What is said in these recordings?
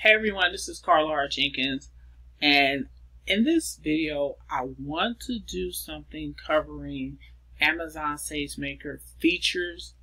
Hey everyone, this is Carla R. Jenkins, and in this video I want to do something covering Amazon Sagemaker features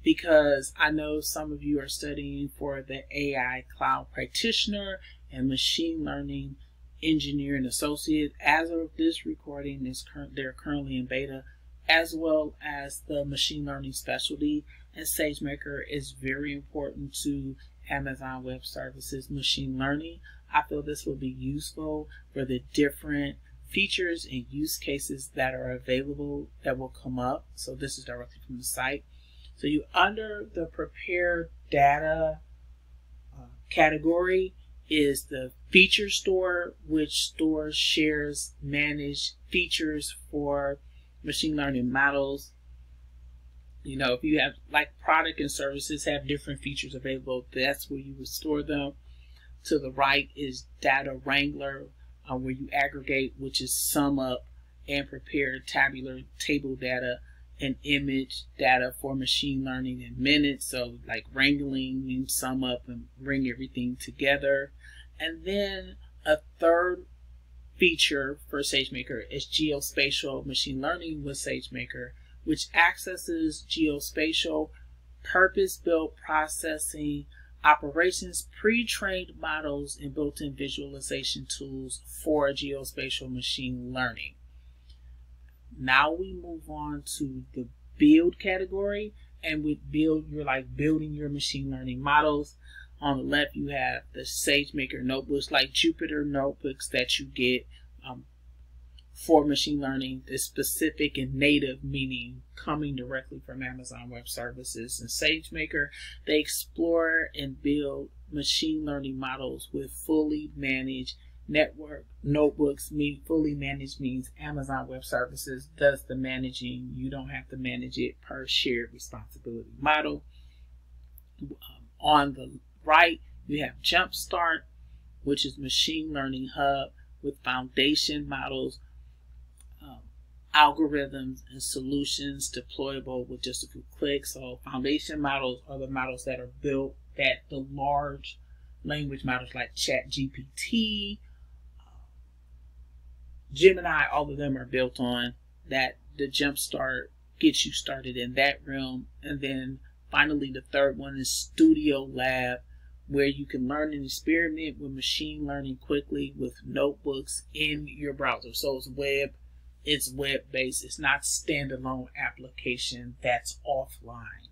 because I know some of you are studying for the AI Cloud Practitioner and Machine Learning Engineer and Associate. As of this recording, they're currently in beta, as well as the Machine Learning Specialty, and Sagemaker is very important to Amazon Web Services machine learning. I feel this will be useful for the different features and use cases that are available that will come up. So this is directly from the site. So you under the prepared data category is the feature store, which stores, shares, manage features for machine learning models. You know, if you have like product and services have different features available, that's where you would store them. To the right is Data Wrangler, where you aggregate, which is sum up and prepare tabular table data and image data for machine learning in minutes. So like wrangling, you sum up and bring everything together. And then a third feature for Sagemaker is geospatial machine learning with Sagemaker, which accesses geospatial, purpose-built processing, operations, pre-trained models, and built-in visualization tools for geospatial machine learning. Now we move on to the build category, and with build, you're like building your machine learning models. On the left, you have the Sagemaker notebooks, like Jupyter notebooks that you get for machine learning. Is specific and native, meaning coming directly from Amazon Web Services. And Sagemaker, they explore and build machine learning models with fully managed network notebooks. Fully managed means Amazon Web Services does the managing. You don't have to manage it per shared responsibility model. On the right, you have Jumpstart, which is machine learning hub with foundation models, algorithms, and solutions deployable with just a few clicks. So foundation models are the models that are built, that the large language models like ChatGPT, Gemini, all of them are built on that. The Jumpstart gets you started in that realm. And then finally, the third one is Studio Lab, where you can learn and experiment with machine learning quickly with notebooks in your browser. So it's web-based. It's not standalone application that's offline.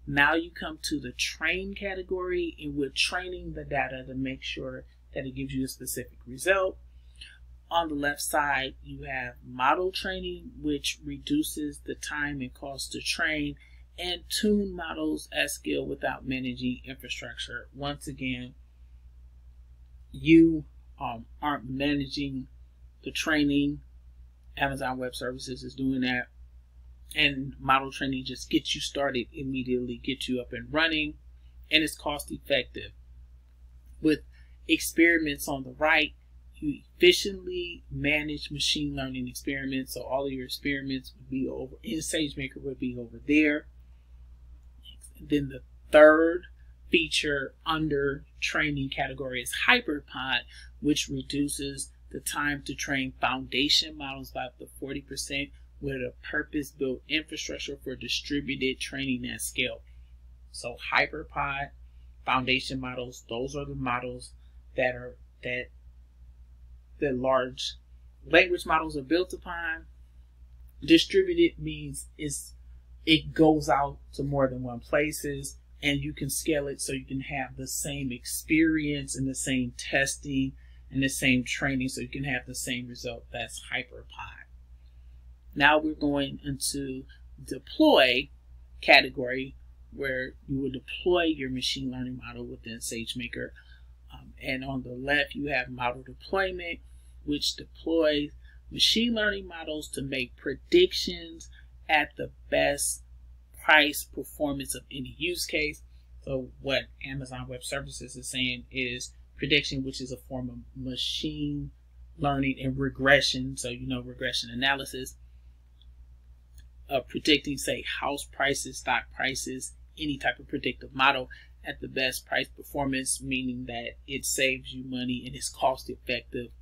Now you come to the train category, and we're training the data to make sure that it gives you a specific result. On the left side, you have model training, which reduces the time and cost to train and tune models at scale without managing infrastructure. Once again, you aren't managing the training. Amazon Web Services is doing that, and model training just gets you started immediately, gets you up and running, and it's cost effective. With experiments on the right, you efficiently manage machine learning experiments, so all of your experiments would be over in Sagemaker, would be over there. And then the third feature under training category is HyperPod, which reduces the time to train foundation models by up to 40% with a purpose-built infrastructure for distributed training at scale. So HyperPod, foundation models, those are the models that the large language models are built upon. Distributed means it goes out to more than one places, and you can scale it so you can have the same experience and the same testing and the same training, so you can have the same result. That's HyperPod. Now we're going into deploy category, where you will deploy your machine learning model within Sagemaker. And on the left, you have model deployment, which deploys machine learning models to make predictions at the best price performance of any use case. So what Amazon Web Services is saying is prediction, which is a form of machine learning and regression. So you know, regression analysis of predicting, say, house prices, stock prices, any type of predictive model at the best price performance, meaning that it saves you money and is cost effective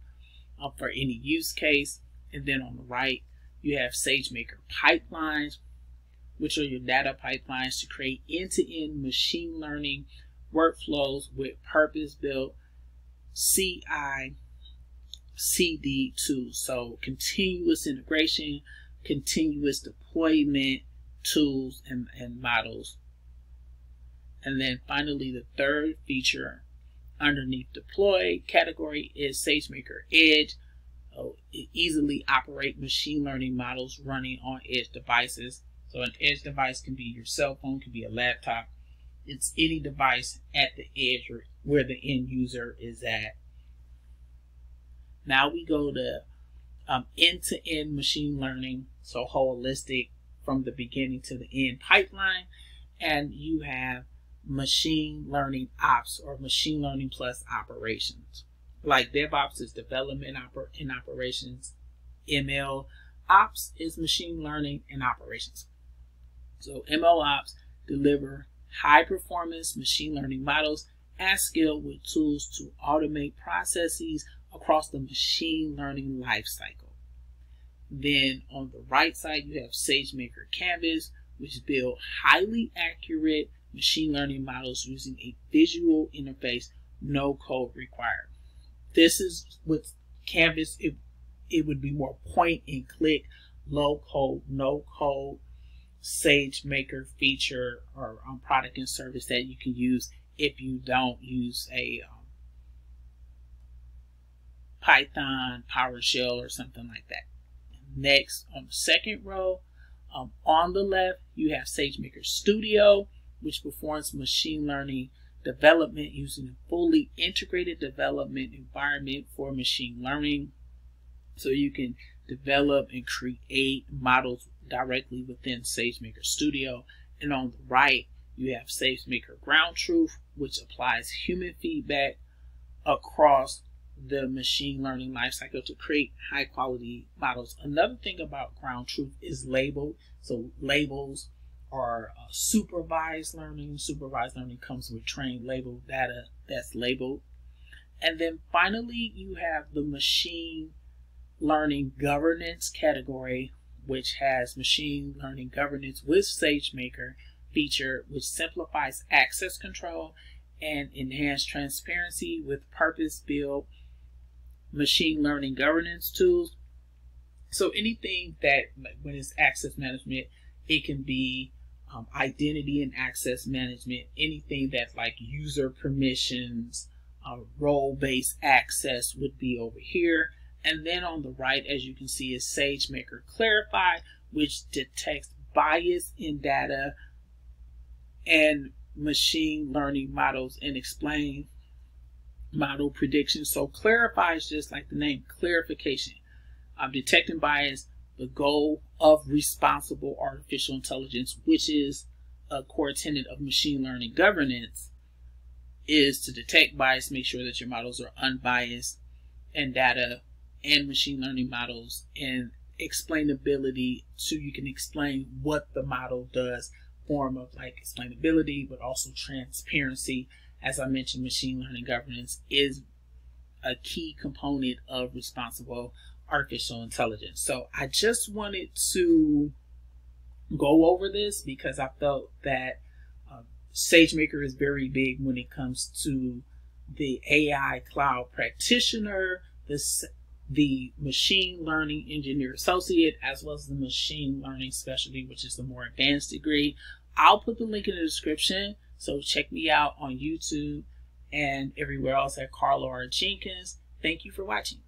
for any use case. And then on the right, you have Sagemaker pipelines, which are your data pipelines to create end-to-end machine learning workflows with purpose-built CI/CD tools. So continuous integration, continuous deployment tools and models. And then finally, the third feature underneath deploy category is Sagemaker Edge. It easily operate machine learning models running on edge devices. So an edge device can be your cell phone, can be a laptop. It's any device at the edge or where the end user is at. Now we go to end-to-end machine learning, so holistic from the beginning to the end pipeline. And you have machine learning ops, or machine learning plus operations. Like DevOps is development and operations. ML ops is machine learning and operations. So ML ops deliver high performance machine learning models at scale with tools to automate processes across the machine learning lifecycle. Then on the right side, you have Sagemaker Canvas, which build highly accurate machine learning models using a visual interface, no code required. This is with Canvas, it would be more point and click, low code, no code Sagemaker feature or product and service that you can use if you don't use a Python, PowerShell, or something like that. Next, on the second row, on the left, you have Sagemaker Studio, which performs machine learning development using a fully integrated development environment for machine learning. So you can develop and create models directly within Sagemaker Studio. And on the right, you have Sagemaker Ground Truth, which applies human feedback across the machine learning lifecycle to create high quality models. Another thing about Ground Truth is labeled. So labels are supervised learning. Supervised learning comes with trained labeled data that's labeled. And then finally, you have the machine learning governance category, which has machine learning governance with Sagemaker feature, which simplifies access control and enhanced transparency with purpose-built machine learning governance tools. So anything that, when it's access management, it can be identity and access management, anything that's like user permissions, role-based access would be over here. And then on the right, as you can see, is Sagemaker Clarify, which detects bias in data and machine learning models and explain model prediction. So Clarify is just like the name, clarification. Detecting bias, the goal of responsible artificial intelligence, which is a core tenet of machine learning governance, is to detect bias, make sure that your models are unbiased, and data and machine learning models, and explainability, so you can explain what the model does, form of like explainability, but also transparency. As I mentioned, machine learning governance is a key component of responsible artificial intelligence. So I just wanted to go over this because I felt that Sagemaker is very big when it comes to the AI Cloud Practitioner, the Machine Learning Engineer Associate, as well as the Machine Learning Specialty, which is the more advanced degree. I'll put the link in the description, so check me out on YouTube and everywhere else at Carl R. Jenkins. Thank you for watching.